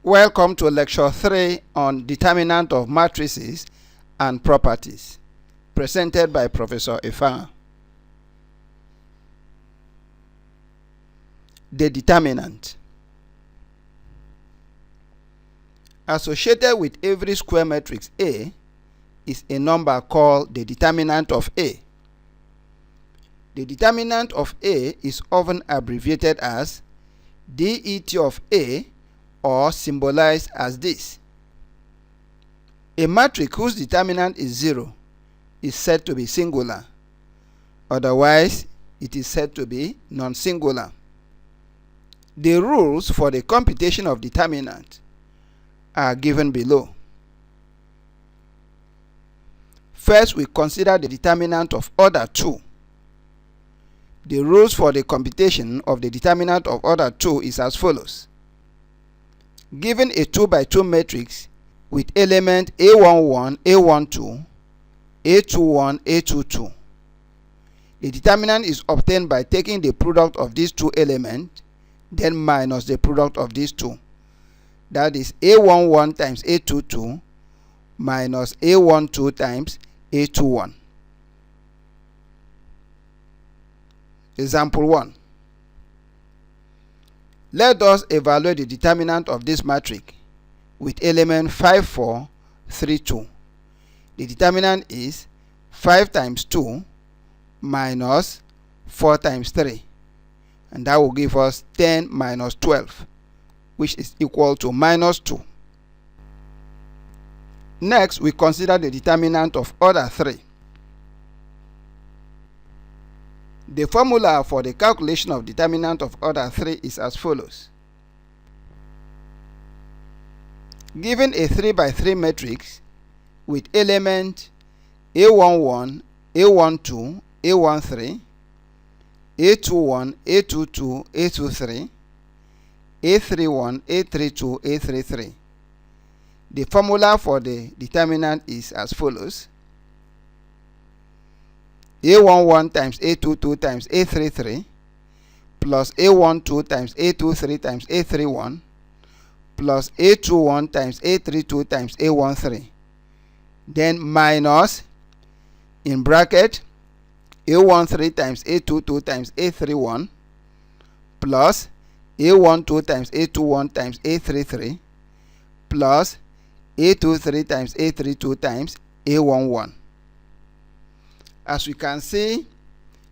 Welcome to Lecture 3 on Determinant of Matrices and Properties, presented by Professor Ifan. The determinant. Associated with every square matrix A is a number called the determinant of A. The determinant of A is often abbreviated as DET of A, or symbolized as this. A matrix whose determinant is 0 is said to be singular. Otherwise, it is said to be non-singular. The rules for the computation of determinant are given below. First, we consider the determinant of order 2. The rules for the computation of the determinant of order 2 is as follows. Given a 2 by 2 matrix with element A11, A12, A21, A22, the determinant is obtained by taking the product of these two elements, then minus the product of these two. That is A11 times A22 minus A12 times A21. Example 1. Let us evaluate the determinant of this matrix with element 5, 4, 3, 2. The determinant is 5 times 2 minus 4 times 3. And that will give us 10 minus 12, which is equal to minus 2. Next, we consider the determinant of order 3. The formula for the calculation of determinant of order 3 is as follows. Given a 3 by 3 matrix with element A11, A12, A13, A21, A22, A23, A31, A32, A33, the formula for the determinant is as follows. A11 times A22 times A33 plus A12 times A23 times A31 plus A21 times A32 times A13, then minus in bracket A13 times A22 times A31 plus A12 times A21 times A33 plus A23 times A32 times A11. As we can see,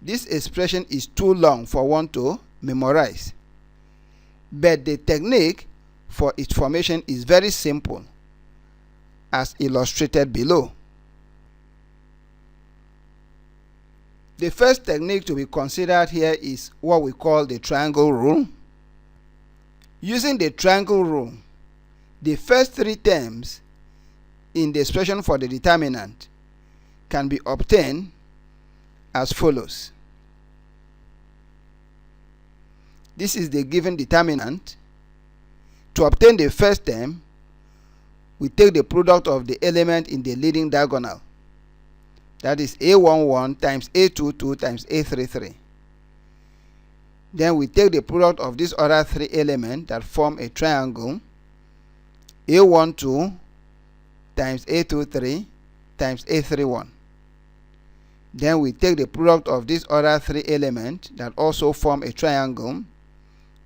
this expression is too long for one to memorize. But the technique for its formation is very simple, as illustrated below. The first technique to be considered here is what we call the triangle rule. Using the triangle rule, the first three terms in the expression for the determinant can be obtained as follows. This is the given determinant. To obtain the first term, we take the product of the element in the leading diagonal. That is A11 times A22 times A33. Then we take the product of these other three elements that form a triangle. A12 times A23 times A31. Then we take the product of these other three elements that also form a triangle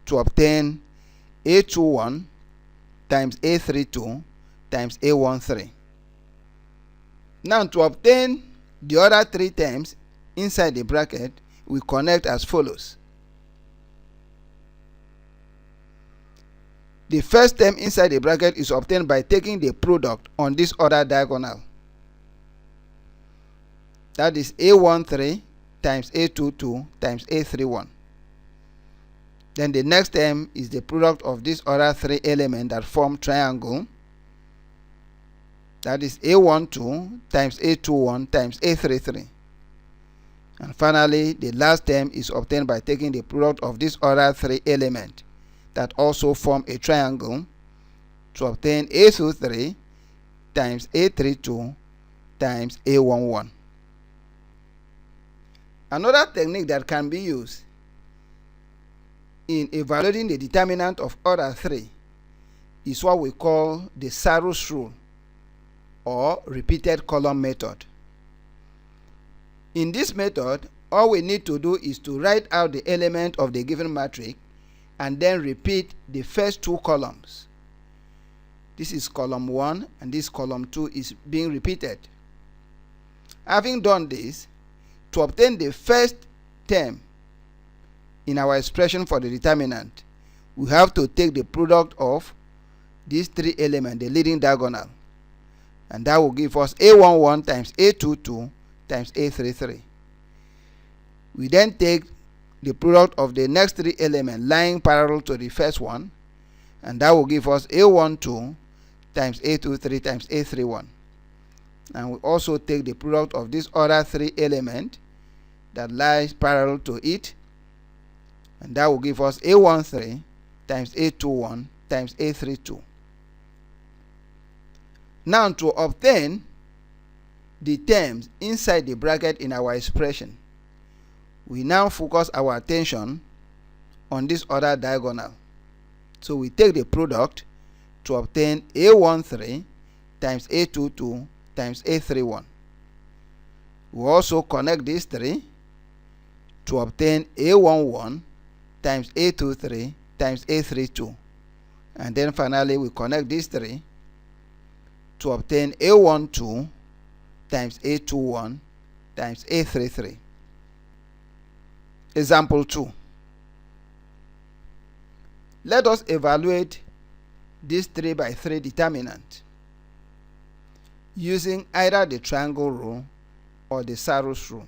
to obtain A21 times A32 times A13. Now, to obtain the other three terms inside the bracket, we connect as follows. The first term inside the bracket is obtained by taking the product on this other diagonal. That is A13 times A22 times A31. Then the next term is the product of these other three elements that form triangle. That is A12 times A21 times A33. And finally, the last term is obtained by taking the product of these other three elements that also form a triangle to obtain A23 times A32 times A11. Another technique that can be used in evaluating the determinant of order 3 is what we call the SARRUS rule, or repeated column method. In this method, all we need to do is to write out the element of the given matrix and then repeat the first two columns. This is column 1 and this column 2 is being repeated. Having done this, to obtain the first term in our expression for the determinant, we have to take the product of these three elements, the leading diagonal, and that will give us A11 times A22 times A33. We then take the product of the next three elements lying parallel to the first one, and that will give us A12 times A23 times A31. And we also take the product of these other three elements that lies parallel to it, and that will give us A13 times A21 times A32. Now, to obtain the terms inside the bracket in our expression, we now focus our attention on this other diagonal. So we take the product to obtain A13 times A22 times A31. We also connect these three to obtain A11 times A23 times A32. And then finally we connect these three to obtain A12 times A21 times A33. Example 2. Let us evaluate this 3 by 3 determinant using either the triangle rule or the SARRUS rule.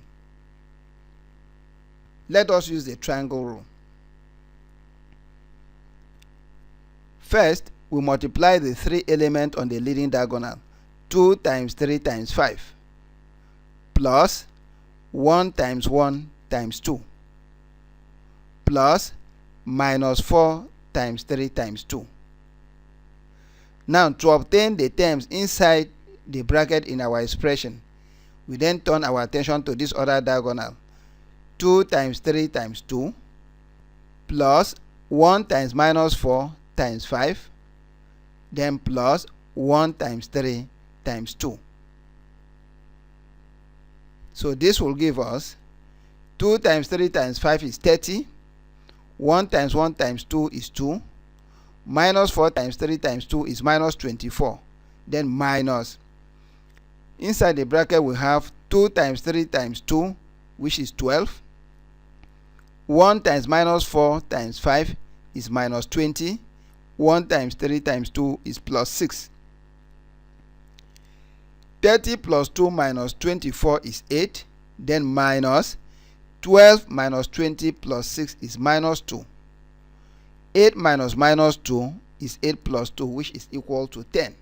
Let us use the triangle rule. First, we multiply the three elements on the leading diagonal, 2 times 3 times 5, plus 1 times 1 times 2, plus minus 4 times 3 times 2. Now, to obtain the terms inside the bracket in our expression, we then turn our attention to this other diagonal, 2 times 3 times 2, plus 1 times minus 4 times 5, then plus 1 times 3 times 2. So this will give us 2 times 3 times 5 is 30, 1 times 1 times 2 is 2, minus 4 times 3 times 2 is minus 24, then minus. Inside the bracket we have 2 times 3 times 2, which is 12, 1 times minus 4 times 5 is minus 20, 1 times 3 times 2 is plus 6. 30 plus 2 minus 24 is 8, then minus 12 minus 20 plus 6 is minus 2. 8 minus minus 2 is 8 plus 2, which is equal to 10.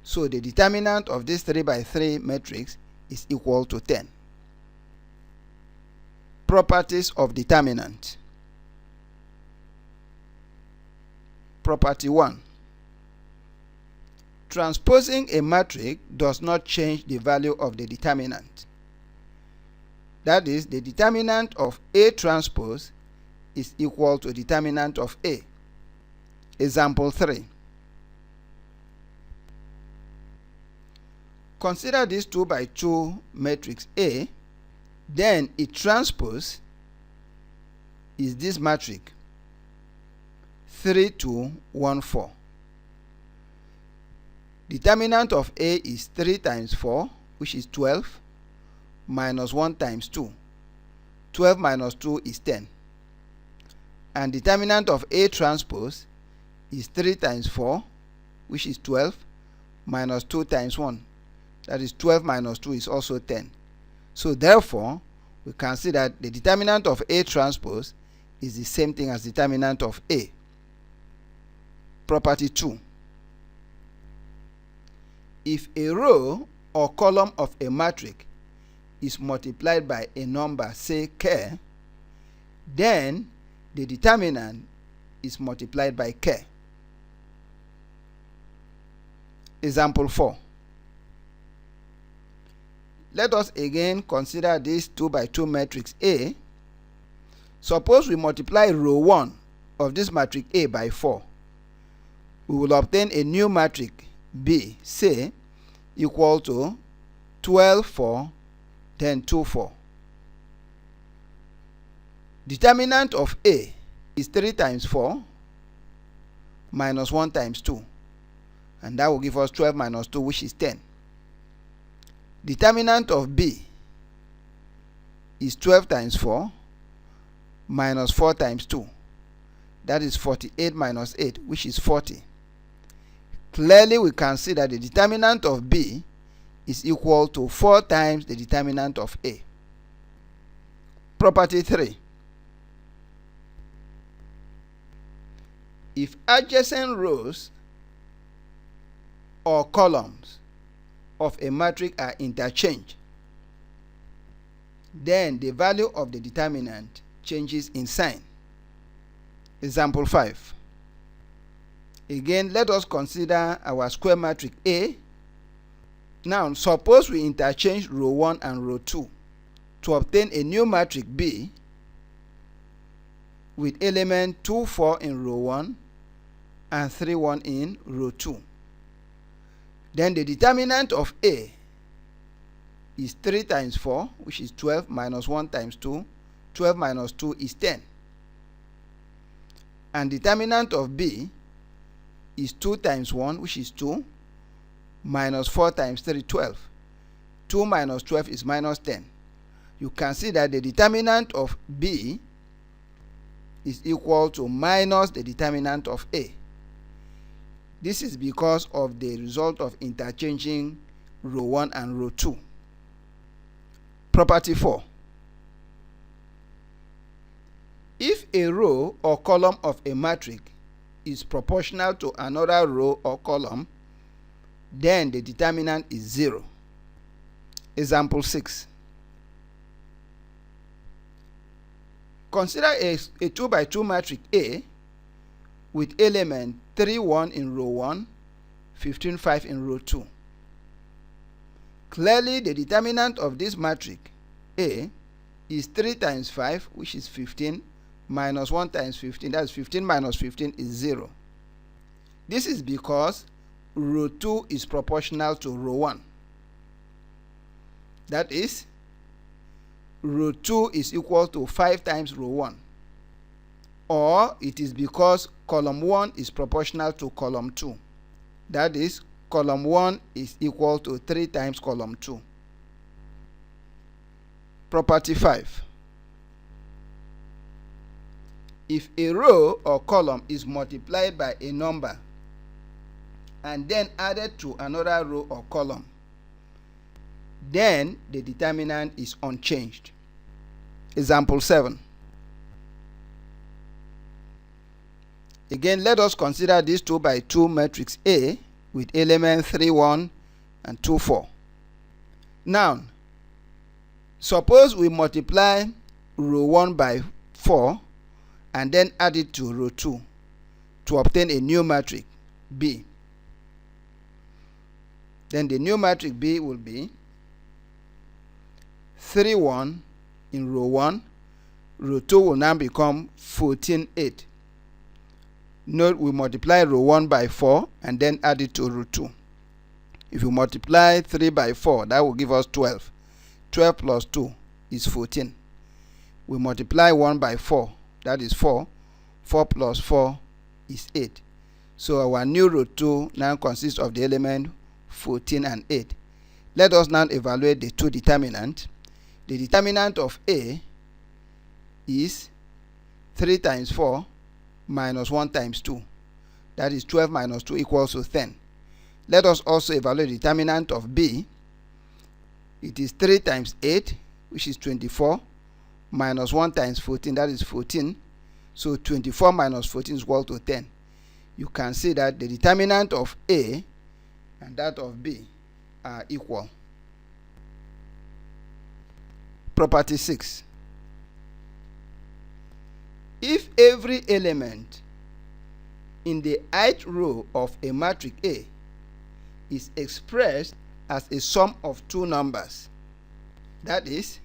So the determinant of this 3 by 3 matrix is equal to 10. Properties of determinant. Property 1. Transposing a matrix does not change the value of the determinant. That is, the determinant of A transpose is equal to determinant of A. Example 3. Consider this 2 by 2 matrix A, then its transpose is this matrix 3, 2, 1, 4. Determinant of A is 3 times 4, which is 12, minus 1 times 2. 12 minus 2 is 10. And determinant of A transpose is 3 times 4, which is 12, minus 2 times 1. That is 12 minus 2 is also 10. So therefore, we can see that the determinant of A transpose is the same thing as determinant of A. Property 2. If a row or column of a matrix is multiplied by a number, say k, then the determinant is multiplied by k. Example 4. Let us again consider this 2 by 2 matrix A. Suppose we multiply row 1 of this matrix A by 4. we will obtain a new matrix B, say, equal to 12, 4, then 2, 4. Determinant of A is 3 times 4 minus 1 times 2. And that will give us 12 minus 2, which is 10. Determinant of B is 12 times 4 minus 4 times 2. That is 48 minus 8, which is 40. Clearly, we can see that the determinant of B is equal to 4 times the determinant of A. Property 3. If adjacent rows or columns of a matrix are interchanged, then the value of the determinant changes in sign. Example 5. Again, let us consider our square matrix A. Now, suppose we interchange row 1 and row 2 to obtain a new matrix B with element 2, 4 in row 1 and 3, 1 in row 2. Then the determinant of A is 3 times 4, which is 12, minus 1 times 2. 12 minus 2 is 10. And determinant of B is 2 times 1, which is 2, minus 4 times 3, 12. 2 minus 12 is minus 10. You can see that the determinant of B is equal to minus the determinant of A. This is because of the result of interchanging row 1 and row 2. Property 4. If a row or column of a matrix is proportional to another row or column, then the determinant is 0. Example 6. Consider a 2 by 2 matrix A with element 3, 1 in row 1, 15, 5 in row 2. Clearly, the determinant of this matrix A is 3 times 5, which is 15, minus 1 times 15, that is 15 minus 15 is 0. This is because row 2 is proportional to row 1. That is, row 2 is equal to 5 times row 1. Or it is because column 1 is proportional to column 2. That is, column 1 is equal to 3 times column 2. Property 5. If a row or column is multiplied by a number and then added to another row or column, then the determinant is unchanged. Example 7. Again, let us consider this 2 by 2 matrix A with element 3, 1 and 2, 4. Now, suppose we multiply row 1 by 4 and then add it to row 2 to obtain a new matrix B. Then the new matrix B will be 3, 1 in row 1. Row 2 will now become 14, 8. Note we multiply row 1 by 4 and then add it to row 2. If you multiply 3 by 4, that will give us 12. 12 plus 2 is 14. We multiply 1 by 4, that is 4. 4 plus 4 is 8. So our new row 2 now consists of the element 14 and 8. Let us now evaluate the two determinants. The determinant of A is 3 times 4 minus 1 times 2. That is 12 minus 2 equals to 10. Let us also evaluate the determinant of B. It is 3 times 8, which is 24, minus 1 times 14, that is 14. So 24 minus 14 is equal to 10. You can see that the determinant of A and that of B are equal. Property 6. If every element in the ith row of a matrix A is expressed as a sum of two numbers, that is,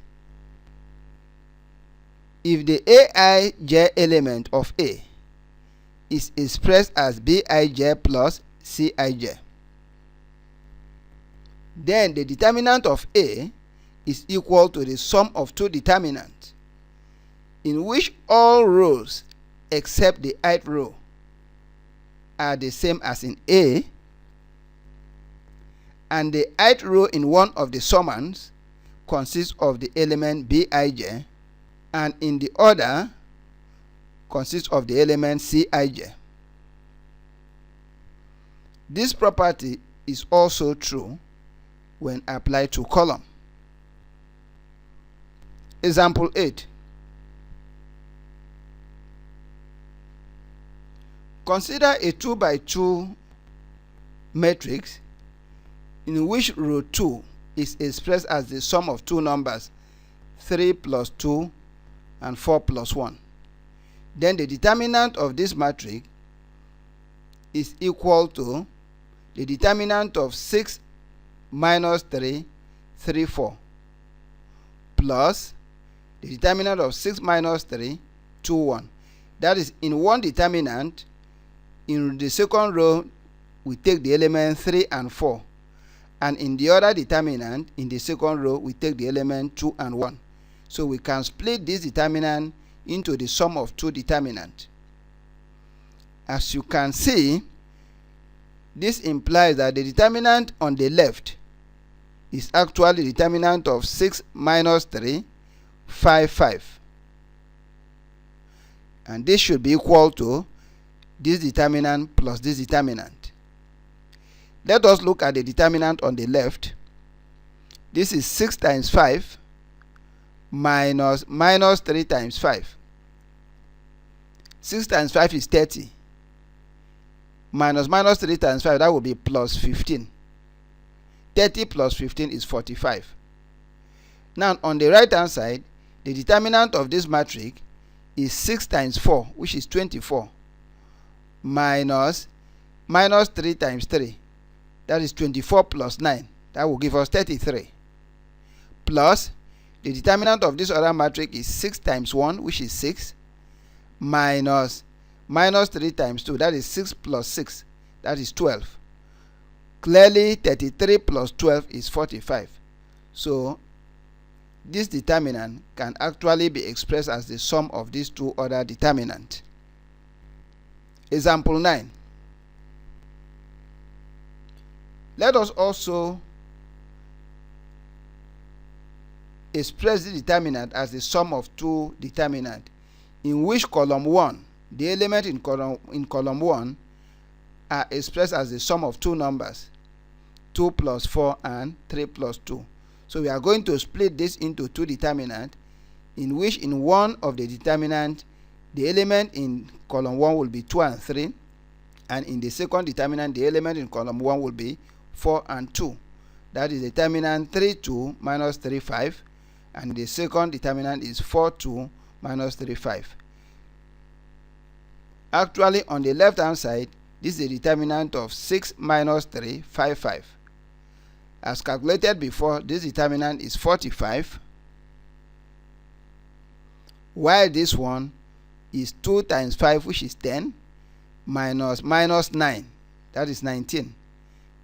if the aij element of A is expressed as Bij plus Cij. Then the determinant of A is equal to the sum of two determinants, in which all rows except the ith row are the same as in A, and the ith row in one of the summands consists of the element Bij, and in the other consists of the element Cij. This property is also true when applied to column. Example 8. Consider a 2 by 2 matrix in which row 2 is expressed as the sum of two numbers 3 plus 2 and 4 plus 1. Then the determinant of this matrix is equal to the determinant of 6 minus 3, 3, 4, plus the determinant of 6 minus 3, 2, 1. That is, in one determinant, in the second row, we take the element 3 and 4. And in the other determinant, in the second row, we take the element 2 and 1. So we can split this determinant into the sum of two determinants. As you can see, this implies that the determinant on the left is actually the determinant of 6 minus 3, 5, 5. And this should be equal to this determinant plus this determinant. Let us look at the determinant on the left. This is 6 times 5 minus 3 times 5. 6 times 5 is 30. Minus 3 times 5, that will be plus 15. 30 plus 15 is 45. Now, on the right hand side, the determinant of this matrix is 6 times 4, which is 24, minus 3 times 3, that is 24 plus 9, that will give us 33, plus the determinant of this other matrix is 6 times 1, which is 6, minus 3 times 2, that is 6 plus 6, that is 12. Clearly, 33 plus 12 is 45. So, this determinant can actually be expressed as the sum of these two other determinants. Example 9. Let us also express the determinant as the sum of two determinants, in which column 1, the element in column 1 are expressed as the sum of two numbers 2 plus 4 and 3 plus 2. So we are going to split this into two determinants, in which in one of the determinant the element in column 1 will be 2 and 3, and in the second determinant the element in column 1 will be 4 and 2. That is determinant 3, 2 minus 3, 5, and the second determinant is 4, 2 minus 3, 5. Actually, on the left hand side, this is the determinant of 6 minus 3, 5, 5. As calculated before, this determinant is 45, while this one is 2 times 5, which is 10, minus 9, that is 19,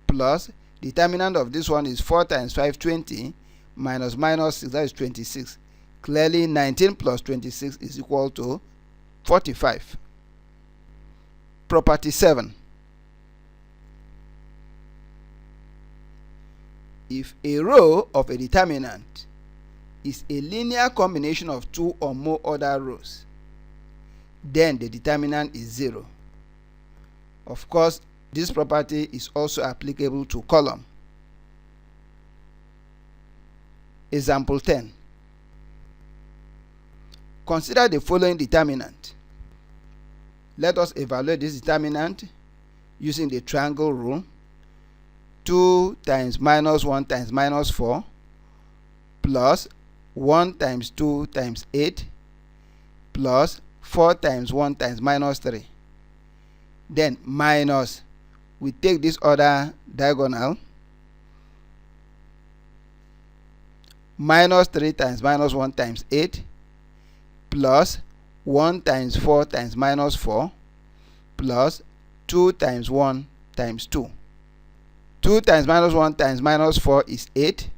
plus determinant of this one is 4 times 5, 20, minus 6, that is 26. Clearly, 19 plus 26 is equal to 45. Property 7. If a row of a determinant is a linear combination of two or more other rows, then the determinant is 0. Of course, this property is also applicable to column. Example 10. Consider the following determinant. Let us evaluate this determinant using the triangle rule. 2 times minus 1 times minus 4 plus 1 times 2 times 8 plus 4 times 1 times minus 3. Then minus, we take this other diagonal, minus 3 times minus 1 times 8 plus 1 times 4 times minus 4 plus 2 times 1 times 2. 2 times minus 1 times minus 4 is 8.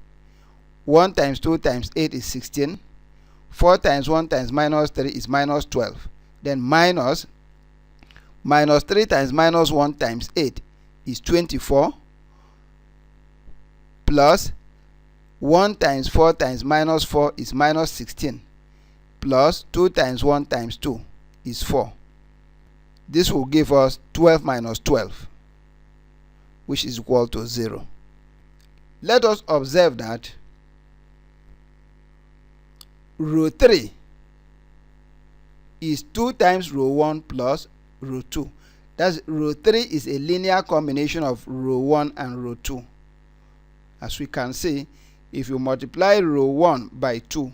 1 times 2 times 8 is 16. 4 times 1 times minus 3 is minus 12. Then minus 3 times minus 1 times 8 is 24. Plus 1 times 4 times minus 4 is minus 16. Plus 2 times 1 times 2 is 4. This will give us 12 minus 12, which is equal to 0. Let us observe that row 3 is 2 times row 1 plus row 2. That's row 3 is a linear combination of row 1 and row 2. As we can see, if you multiply row 1 by 2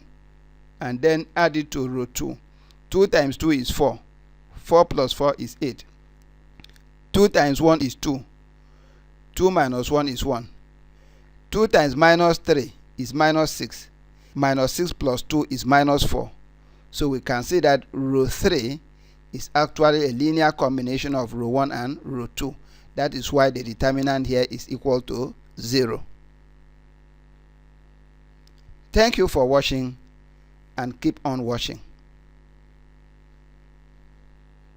and then add it to row 2, 2 times 2 is 4. 4 plus 4 is 8. 2 times 1 is 2. 2 minus 1 is 1. 2 times minus 3 is minus 6. Minus 6 plus 2 is minus 4. So we can see that row 3 is actually a linear combination of row 1 and row 2. That is why the determinant here is equal to 0. Thank you for watching and keep on watching.